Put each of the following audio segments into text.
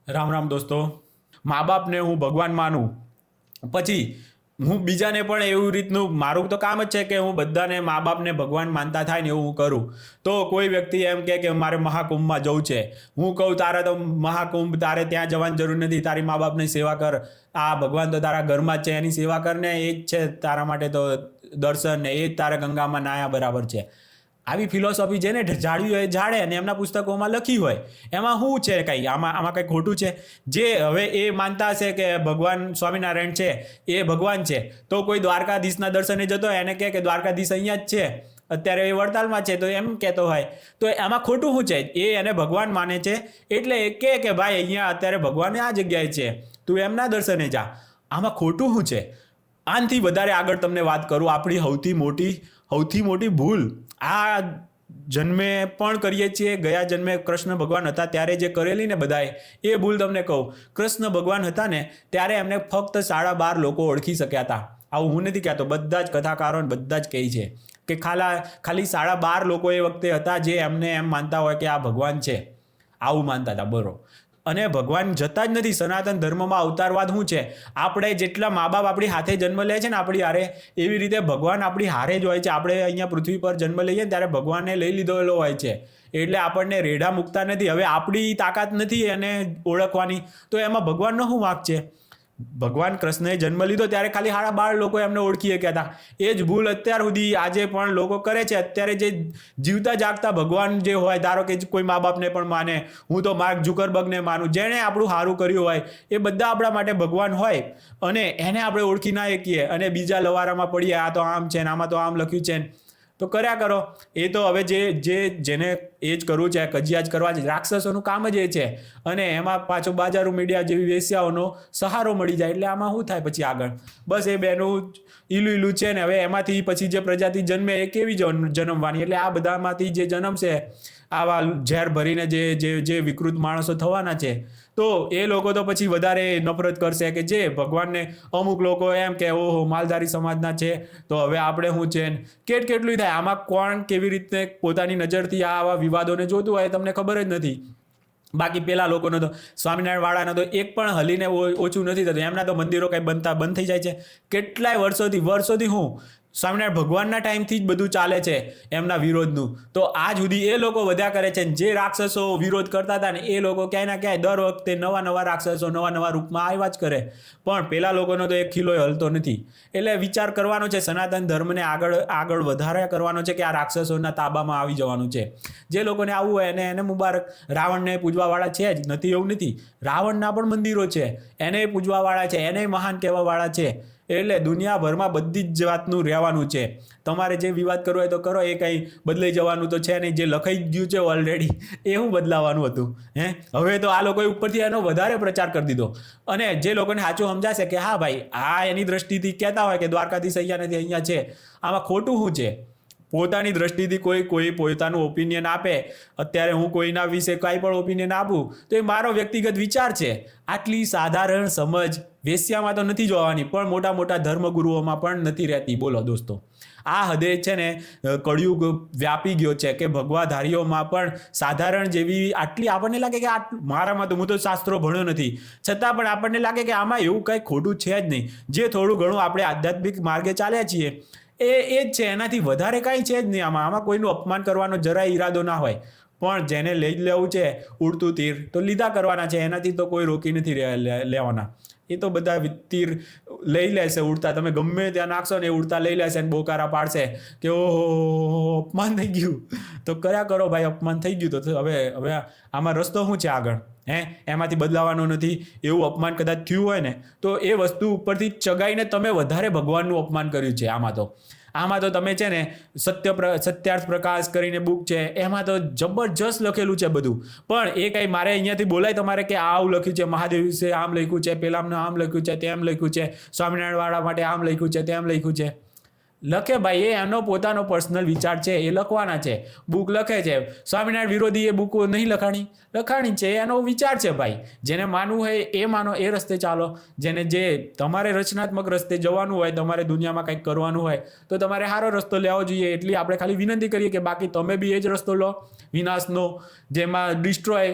રામ રામ દોસ્તો. મા બાપને હું ભગવાન માનું, પછી હું બીજાને પણ એવું રીતનું, મારું તો કામ જ છે કે હું બધાને મા બાપને ભગવાન માનતા થાય ને એવું હું કરું. તો કોઈ વ્યક્તિ એમ કે મારે મહાકુંભમાં જવું છે, હું કહું તારે તો મહાકુંભ, તારે ત્યાં જવાની જરૂર નથી, તારી મા બાપની સેવા કર, આ ભગવાન તો તારા ઘરમાં જ છે, એની સેવા કર ને, એ જ છે તારા માટે તો દર્શન, ને એ જ તારે ગંગામાં નાયા બરાબર છે. આવી ફિલોસોફી જેને જાળવી હોય જાળે, અને એમના પુસ્તકોમાં લખી હોય એમાં શું છે, કંઈ આમાં કંઈ ખોટું છે? જે હવે એ માનતા હશે કે ભગવાન સ્વામિનારાયણ છે એ ભગવાન છે, તો કોઈ દ્વારકાધીશના દર્શને જતો હોય એને કહે કે દ્વારકાધીશ અહીંયા જ છે, અત્યારે એ વડતાલમાં છે, તો એમ કહેતો હોય, તો એમાં ખોટું શું છે? એ એને ભગવાન માને છે એટલે એ કહે કે ભાઈ અહીંયા અત્યારે ભગવાન આ જગ્યાએ છે, તું એમના દર્શને જા. આમાં ખોટું શું છે? આનાથી વધારે આગળ તમને વાત કરું, આપણી સૌથી મોટી ભૂલ આ જન્મે પણ કરીએ છીએ, ગયા જન્મે કૃષ્ણ ભગવાન હતા ત્યારે જે કરેલી ને બધાએ, એ ભૂલ તમને કહું. કૃષ્ણ ભગવાન હતા ને ત્યારે એમને ફક્ત 12.5 લોકો ઓળખી શક્યા હતા. આવું હું નથી કહેતો, બધા જ કથાકારો બધા જ કહે છે કે ખાલી 12.5 લોકો એ વખતે હતા જે એમને એમ માનતા હોય કે આ ભગવાન છે, આવું માનતા હતા. બરોબર. અને ભગવાન જતા જ નથી. સનાતન ધર્મમાં અવતારવાદ શું છે? આપણે જેટલા મા બાપ આપણી હાથે જન્મ લે છે ને આપણી હારે, એવી રીતે ભગવાન આપણી હારે જ હોય છે. આપણે અહીંયા પૃથ્વી પર જન્મ લઈએ ને ત્યારે ભગવાનને લઈ લીધેલો હોય છે, એટલે આપણને રેઢા મૂકતા નથી. હવે આપણી તાકાત નથી એને ઓળખવાની, તો એમાં ભગવાનનો શું વાંક છે? ભગવાન કૃષ્ણએ જન્મ લીધો ત્યારે ખાલી 12.5 લોકો એમને ઓળખી શક્યા હતા. એ જ ભૂલ અત્યાર સુધી આજે પણ લોકો કરે છે. અત્યારે જે જીવતા જાગતા ભગવાન જે હોય, ધારો કે કોઈ મા બાપને પણ માને, હું તો માર્ક ઝુકરબર્ગને માનું, જેણે આપણું સારું કર્યું હોય એ બધા આપણા માટે ભગવાન હોય, અને એને આપણે ઓળખી ના શકીએ અને બીજા લવારામાં પડીએ, આ તો આમ છે ને આમાં તો આમ લખ્યું છે ને, તો કર્યા કરો. એ તો હવે જેને એ જ કરવું છે, કજિયા જ કરવા છે, રાક્ષસોનું કામ જ એ છે. અને એમાં પાછો બાજારો મીડિયા જેવી વેશ્યાઓનો સહારો મળી જાય, એટલે આમાં શું થાય પછી આગળ? બસ એ બેનું ઈલું છે ને, હવે એમાંથી પછી જે પ્રજાતિ જન્મે એ કેવી જન્મવાની? એટલે આ બધામાંથી જે જન્મશે, આવા ઝેર ભરીને જે વિકૃત માણસો થવાના છે, તો એ લોકો તો પછી વધારે નફરત કરશે. કે જે ભગવાનને અમુક લોકો એમ કે ઓહો માલધારી સમાજના છે, તો હવે આપણે શું છે, કેટલું થાય. આમાં કોણ કેવી રીતે પોતાની નજરથી આવા વિવાદોને જોતું હોય તમને ખબર જ નથી. બાકી પેલા લોકોનો તો, સ્વામિનારાયણ વાળાનો તો એક પણ હલીને ઓછું નથી થતું. એમના તો મંદિરો કંઈ બનતા બંધ થઈ જાય છે કેટલાય વર્ષોથી. હું સ્વામિનારાયણ ભગવાનના ટાઈમથી જ બધું ચાલે છે એમના વિરોધનું, તો આજ સુધી એ લોકો વધ્યા કરે છે. જે રાક્ષસો વિરોધ કરતા હતા ને એ લોકો ક્યાંય ના ક્યાંય દર વખતે નવા રાક્ષસો નવા રૂપમાં આવ્યા જ કરે, પણ પેલા લોકોનો તો એક ખીલોય હલતો નથી. એટલે વિચાર કરવાનો છે, સનાતન ધર્મને આગળ વધારે કરવાનો છે કે આ રાક્ષસોના તાબામાં આવી જવાનું છે. જે લોકોને આવવું હોય એને મુબારક. રાવણને પૂજવાવાળા છે જ નથી એવું નથી, રાવણના પણ મંદિરો છે, એને પૂજવાવાળા છે, એને મહાન કહેવાવાળા છે. એટલે દુનિયાભરમાં બધી જ વાતનું રહેવાનું છે. તમારે જે વિવાદ કરવો હોય તો કરો, એ કંઈ બદલાઈ જવાનું તો છે નહીં. જે લખાઈ ગયું છે ઓલરેડી એ શું બદલાવાનું હતું? હવે તો આ લોકોએ ઉપરથી એનો વધારે પ્રચાર કરી દીધો. અને જે લોકોને સાચું સમજાશે કે હા ભાઈ આ એની દ્રષ્ટિથી કહેતા હોય કે દ્વારકાધીશ અહીંયા નથી અહીંયા છે, આમાં ખોટું શું છે? પોતાની દ્રષ્ટિથી કોઈ પોતાનું ઓપિનિયન આપે. અત્યારે હું કોઈના વિશે કાંઈ પણ ઓપિનિયન આપું તો એ મારો વ્યક્તિગત વિચાર છે. આટલી સાધારણ સમજ વેશ્યામાં તો નથી જોવાની, પણ મોટા ધર્મગુરુઓમાં પણ નથી રહેતી. બોલો દોસ્તો, આ હદે છે ને કળિયુગ વ્યાપી ગયો છે કે ભગવાધારીઓમાં પણ સાધારણ જેવી આટલી આપણને લાગે કે મારામાં તો, હું તો શાસ્ત્રો ભણ્યો નથી, છતાં પણ આપણને લાગે કે આમાં એવું કંઈ ખોટું છે જ નહીં. જે થોડું ઘણું આપણે આધ્યાત્મિક માર્ગે ચાલ્યા છીએ એ જ છે, એનાથી વધારે કાંઈ છે જ નહીં. આમાં કોઈનું અપમાન કરવાનો જરાય ઈરાદો ના હોય, પણ જેને લઈ લેવું છે ઉડતું તીર તો લીધા કરવાના છે. એનાથી તો કોઈ રોકી નથી લેવાના. એ તો બધા તીર લઈ લેશે ઉડતા, તમે ગમે ત્યાં નાખશો ને એ ઉડતા લઈ લેશે ને બોકારા પાડશે કે ઓહો અપમાન થઈ ગયું. તો કર્યા કરો ભાઈ, અપમાન થઈ ગયું તો હવે આમાં રસ્તો શું છે આગળ? એમાંથી બદલાવાનો નથી. એવું અપમાન કદાચ થયું હોય ને તો એ વસ્તુ ઉપરથી ચગાઈને તમે વધારે ભગવાનનું અપમાન કર્યું છે. આમાં તો તમે છે ને સત્યાર્થ પ્રકાશ કરીને બુક છે, એમાં તો જબરજસ્ત લખેલું છે બધું. પણ એ કંઈ મારે અહીંયાથી બોલાય તમારે કે આવું લખ્યું છે, મહાદેવ વિશે આમ લખ્યું છે, પેલામને આમ લખ્યું છે, તેમ લખ્યું છે, સ્વામિનારાયણ વાળા માટે આમ લખ્યું છે, તેમ લખ્યું છે? લખે ભાઈ, એ એનો પોતાનો પર્સનલ વિચાર છે, એ લખવાના છે, બુક લખે છે. સ્વામિનારાયણ વિરોધી એ બુક નહીં લખાણી છે, એનો વિચાર છે ભાઈ. જેને માનવું હોય એ માનો, એ રસ્તે ચાલો. જે તમારે રચનાત્મક રસ્તે જવાનું હોય, તમારે દુનિયામાં કંઈક કરવાનું હોય તો તમારે સારો રસ્તો લેવો જોઈએ, એટલી આપણે ખાલી વિનંતી કરીએ. કે બાકી તમે બી એ જ રસ્તો લો વિનાશનો, જેમાં ડિસ્ટ્રોય.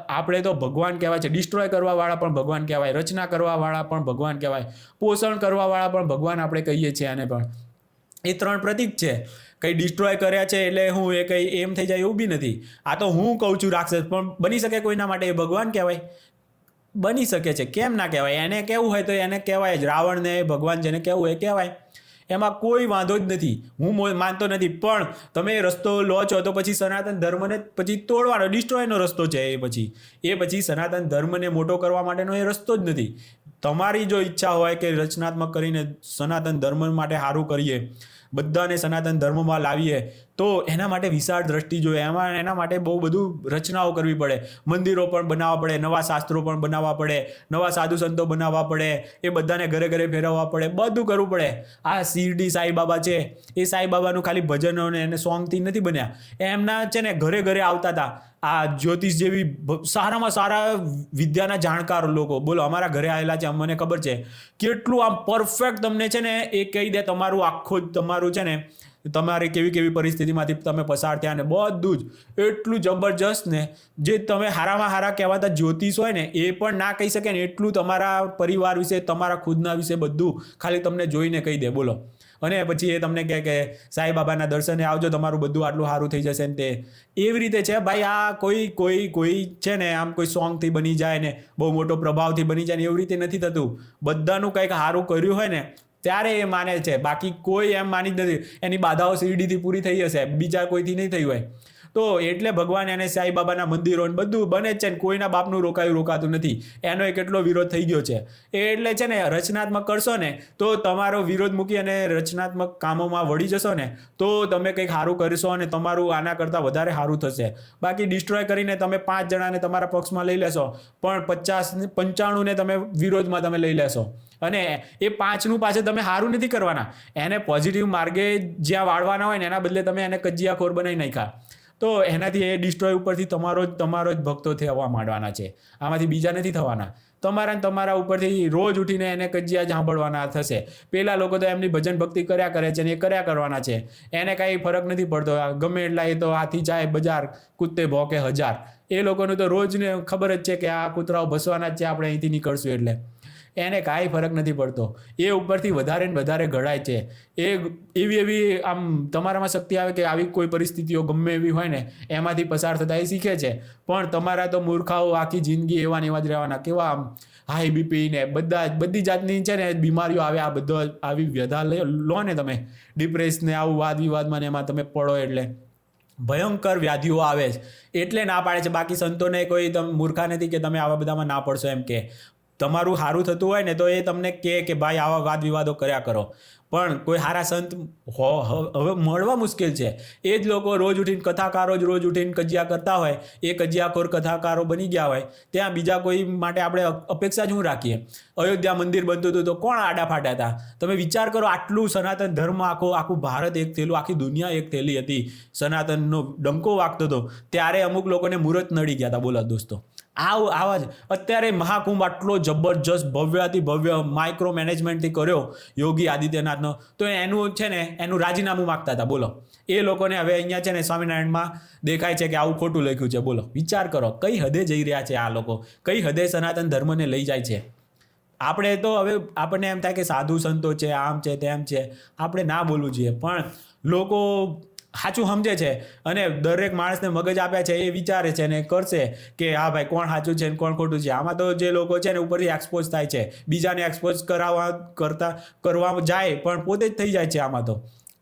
આપણે તો ભગવાન કહેવાય છે, ડિસ્ટ્રોય કરવાવાળા પણ ભગવાન કહેવાય, રચના કરવાવાળા પણ ભગવાન કહેવાય, પોષણ કરવાવાળા પણ ભગવાન આપણે કહીએ છીએ આને. પણ એ 3 પ્રતીક છે. કંઈ ડિસ્ટ્રોય કર્યા છે એટલે હું એ કંઈ એમ થઈ જાય એવું બી નથી. આ તો હું કહું છું રાક્ષસ, પણ બની શકે કોઈના માટે એ ભગવાન કહેવાય, બની શકે છે, કેમ ના કહેવાય. એને કહેવું હોય તો એને કહેવાય જ. રાવણને ભગવાન જેને કહેવું હોય કહેવાય, એમાં કોઈ વાંધો જ નથી. હું માનતો નથી, પણ તમે રસ્તો લો છો તો પછી સનાતન ધર્મને પછી તોડવાનો, ડિસ્ટ્રોયનો રસ્તો છે. એ પછી સનાતન ધર્મને મોટો કરવા માટેનો એ રસ્તો જ નથી. તમારી જો ઈચ્છા હોય કે રચનાત્મક કરીને સનાતન ધર્મ માટે સારું કરીએ, બધાને સનાતન ધર્મમાં લાવીએ, તો એના માટે વિશાળ દ્રષ્ટિ જોઈએ. એના માટે બહુ બધું રચનાઓ કરવી પડે, મંદિરો પણ બનાવવા પડે, નવા શાસ્ત્રો પણ બનાવવા પડે, નવા સાધુ સંતો બનાવવા પડે, એ બધાને ઘરે ઘરે ફેરવવા પડે, બધું કરવું પડે. આ શિરડી સાંઈબાબા છે, એ સાંઈબાબાનું ખાલી ભજનો ને એને સોંગથી નથી બન્યા. એમના છે ને ઘરે ઘરે આવતા હતા આ જ્યોતિષ જેવી સારામાં સારા વિદ્યાના જાણકાર લોકો. બોલો, અમારા ઘરે આવેલા છે, અમને ખબર છે કેટલું આમ પરફેક્ટ તમને છે ને એ કહી દે તમારું આખું, તમારું છે ને તમારી કેવી કેવી પરિસ્થિતિમાંથી તમે પસાર થયા ને બધું જ એટલું જબરજસ્ત ને, જે તમે હારામાં હારા કહેવાતા જ્યોતિષ હોય ને એ પણ ના કહી શકે ને એટલું તમારા પરિવાર વિશે, તમારા ખુદના વિશે બધું ખાલી તમને જોઈને કહી દે. બોલો, અને પછી એ તમને કહે કે સાંઈબાબાના દર્શને આવજો, તમારું બધું આટલું સારું થઈ જશે ને તે. એવી રીતે છે ભાઈ. આ કોઈ છે ને આમ કોઈ સોંગથી બની જાય ને બહુ મોટો પ્રભાવથી બની જાય ને એવી રીતે નથી થતું. બધાનું કંઈક સારું કર્યું હોય ને ત્યારે એ માને છે, બાકી કોઈ એમ માની જ નથી. એની બાધાઓ શિરડીથી પૂરી થઈ હશે, બીજા કોઈથી નહીં થઈ હોય. તો એટલે ભગવાન એને સાંઈબાબાના મંદિરો બધું બને જ છે ને કોઈના બાપનું રોકાતું નથી. એનો કેટલો વિરોધ થઈ ગયો છે. એટલે છે ને રચનાત્મક કરશો ને તો તમારો વિરોધ મૂકી અને રચનાત્મક કામોમાં વળી જશો ને તો તમે કંઈક સારું કરશો અને તમારું આના કરતાં વધારે સારું થશે. બાકી ડિસ્ટ્રોય કરીને તમે 5 જણાને તમારા પક્ષમાં લઈ લેશો, પણ 95 તમે વિરોધમાં તમે લઈ લેશો, અને એ 5નું પાછળ તમે સારું નથી કરવાના. એને પોઝિટિવ માર્ગે જ્યાં વાળવાના હોય ને એના બદલે તમે એને કજિયાખોર બનાવી નાખ્યા. તો એનાથી એ ડિસ્ટ્રોય ઉપરથી તમારો જ ભક્તો થવા માંડવાના છે, આમાંથી બીજા નથી થવાના. તમારા ઉપરથી રોજ ઉઠીને એને કજિયા સાંભળવાના થશે. પેલા લોકો તો એમની ભજન ભક્તિ કર્યા કરે છે ને એ કર્યા કરવાના છે, એને કાંઈ ફરક નથી પડતો. ગમે એટલા એ તો હાથી જાય બજાર, કૂદતે ભોંકે 1000. એ લોકોનું તો રોજને ખબર જ છે કે આ કૂતરાઓ ભસવાના જ છે, આપણે અહીંથી નીકળશું એટલે એને કાંઈ ફરક નથી પડતો. એ ઉપરથી વધારે ને વધારે ઘડાય છે. એ એવી આમ તમારામાં શક્તિ આવે કે આવી કોઈ પરિસ્થિતિઓ ગમે એવી હોય ને એમાંથી પસાર થતા એ શીખે છે. પણ તમારા તો મૂર્ખાઓ આખી જિંદગી એવા ને એવા જ રહેવાના. કેવા આમ હાઈ બીપી ને બધી જાતની છે ને બીમારીઓ આવે. આ બધો આવી વ્યધા લો ને તમે, ડિપ્રેસ ને આવું વાદ વિવાદમાં ને એમાં તમે પડો એટલે ભયંકર વ્યાધિઓ આવે છે. એટલે ના પાડે છે. બાકી સંતોને કોઈ તમે મૂર્ખા નથી કે તમે આવા બધામાં ના પડશો. એમ કે તમારું સારું થતું હોય ને તો એ તમને કહે કે ભાઈ આવા વાદ વિવાદો કર્યા કરો. પણ કોઈ સારા સંત હવે મળવા મુશ્કેલ છે. એ જ લોકો રોજ ઉઠીને કથાકારો જ રોજ ઉઠીને કજિયા કરતા હોય, એ કજિયાખોર કથાકારો બની ગયા હોય, ત્યાં બીજા કોઈ માટે આપણે અપેક્ષા જ શું રાખીએ? અયોધ્યા મંદિર બનતું હતું તો કોણ આડા ફાટ્યા હતા? તમે વિચાર કરો, આટલું સનાતન ધર્મ આખું ભારત એક થયેલું, આખી દુનિયા એક થયેલી હતી, સનાતનનો ડંકો વાગતો હતો, ત્યારે અમુક લોકોને મુહૂર્ત નડી ગયા હતા. બોલો દોસ્તો, આવા જ અત્યારે મહાકુંભ આટલો જબરજસ્ત ભવ્યથી ભવ્ય માઇક્રો મેનેજમેન્ટથી કર્યો યોગી આદિત્યનાથનો, તો એનું છે ને એનું રાજીનામું માગતા હતા. બોલો, એ લોકોને હવે અહીંયા છે ને સ્વામિનારાયણમાં દેખાય છે કે આવું ખોટું લખ્યું છે. બોલો, વિચાર કરો કઈ હદે જઈ રહ્યા છે આ લોકો, કઈ હદે સનાતન ધર્મને લઈ જાય છે. આપણે તો હવે આપણને એમ થાય કે સાધુ સંતો છે, આમ છે તેમ છે, આપણે ના બોલવું જોઈએ, પણ લોકો સાચું સમજે છે અને દરેક માણસને મગજ આપ્યા છે, એ વિચારે છે અને કરશે કે હા ભાઈ કોણ સાચું છે ને કોણ ખોટું છે. આમાં તો જે લોકો છે ને ઉપરથી એક્સપોઝ થાય છે, બીજાને એક્સપોઝ કરવા જાય પણ પોતે જ થઈ જાય છે આમાં તો.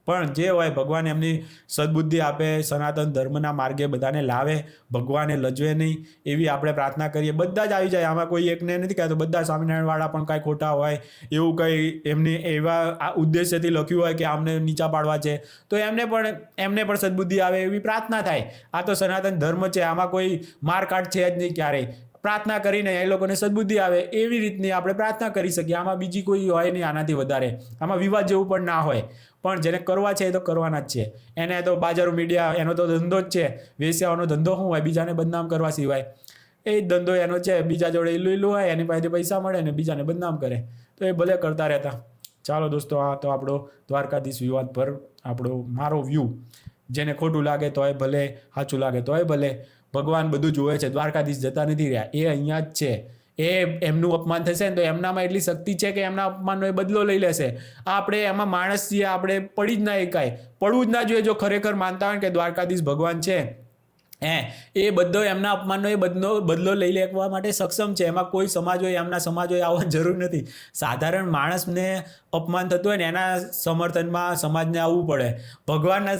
પણ જે હોય ભગવાન એમની સદબુદ્ધિ આપે, સનાતન ધર્મના માર્ગે બધાને લાવે, ભગવાને લજવે નહીં એવી આપણે પ્રાર્થના કરીએ. બધા જ આવી જાય આમાં, કોઈ એકને નથી કહેતો. બધા સ્વામિનારાયણવાળા પણ કાંઈ ખોટા હોય, એવું કંઈ એમને એવા આ ઉદ્દેશ્યથી લખ્યું હોય કે આમને નીચા પાડવા છે, તો એમને પણ સદબુદ્ધિ આવે એવી પ્રાર્થના થાય. આ તો સનાતન ધર્મ છે, આમાં કોઈ મારકાટ છે જ નહીં ક્યારેય. પ્રાર્થના કરીને એ લોકોને સદબુદ્ધિ આવે એવી રીતની આપણે પ્રાર્થના કરી શકીએ. આમાં બીજી કોઈ હોય નહીં આનાથી વધારે. આમાં વિવાદ જેવું પણ ના હોય. પણ જેને કરવા છે એ તો કરવાના જ છે. એને તો બાજારો મીડિયા એનો તો ધંધો જ છે. વેશ્યાઓનો ધંધો શું હોય? બીજાને બદનામ કરવા સિવાય. એ જ ધંધો એનો છે. બીજા જોડે ઇલ્લું હોય, એની પાસેથી પૈસા મળે ને બીજાને બદનામ કરે. તો એ ભલે કરતા રહેતા. ચાલો દોસ્તો, આ તો આપણો દ્વારકાધીશ વિવાદ પર મારો વ્યૂ. જેને ખોટું લાગે તોય ભલે, સાચું લાગે તોય ભલે. ભગવાન બધું જોવે છે. દ્વારકાધીશ જતા નથી રહ્યા, એ અહીંયા જ છે. એ એમનું અપમાન થશે ને તો એમનામાં એટલી શક્તિ છે કે એમના અપમાનનો એ બદલો લઈ લેશે. આપણે એમાં માણસ છીએ, આપણે પડી જ ના એકાય. પડવું જ ના જોઈએ. જો ખરેખર માનતા હોય કે દ્વારકાધીશ ભગવાન છે, એ બધો એમના અપમાનનો એ બદલો લઈ લેવા માટે સક્ષમ છે. એમાં કોઈ સમાજ હોય, એમના સમાજ હોય, આવવાની જરૂર નથી. સાધારણ માણસને અપમાન થતું હોય ને એના સમર્થનમાં સમાજને આવવું પડે. ભગવાનના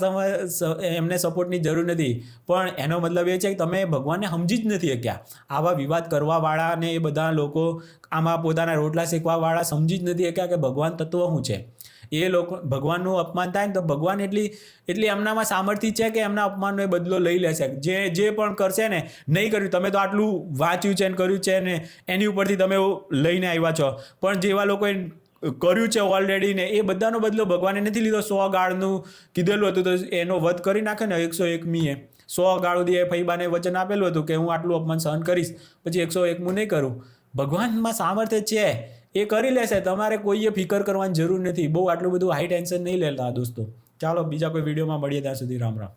એમને સપોર્ટની જરૂર નથી. પણ એનો મતલબ એ છે કે તમે ભગવાનને સમજી જ નથી શક્યા. આવા વિવાદ કરવાવાળા ને એ બધા લોકો, આમાં પોતાના રોટલા શેકવાવાળા સમજી જ નથી શક્યા કે ભગવાન તત્વ શું છે. એ લોકો ભગવાનનું અપમાન થાય ને તો ભગવાન એટલી એમનામાં સામર્થ્ય છે કે એમના અપમાનનો એ બદલો લઈ લેશે. જે પણ કરશે ને, નહીં કર્યું તમે તો આટલું વાંચ્યું છે ને કર્યું છે ને એની ઉપરથી તમે લઈને આવ્યા છો. પણ જેવા લોકોએ કર્યું છે ઓલરેડી ને એ બધાનો બદલો ભગવાને નથી લીધો. 100 ગાળનું કીધેલું હતું તો એનો વધ કરી નાખે ને 101મીએ. 100 ગાળું દે ફઈબાને વચન આપેલું હતું કે હું આટલું અપમાન સહન કરીશ, પછી 101મું નહીં કરું. ભગવાનમાં સામર્થ્ય છે, એ કરી લેશે. તમારે કોઈએ ફિકર કરવાની જરૂર નથી. બહુ આટલું બધું હાઈ ટેન્શન નહીં લેતા દોસ્તો. ચાલો બીજા કોઈ વિડીયોમાં મળીએ, ત્યાં સુધી રામ રામ.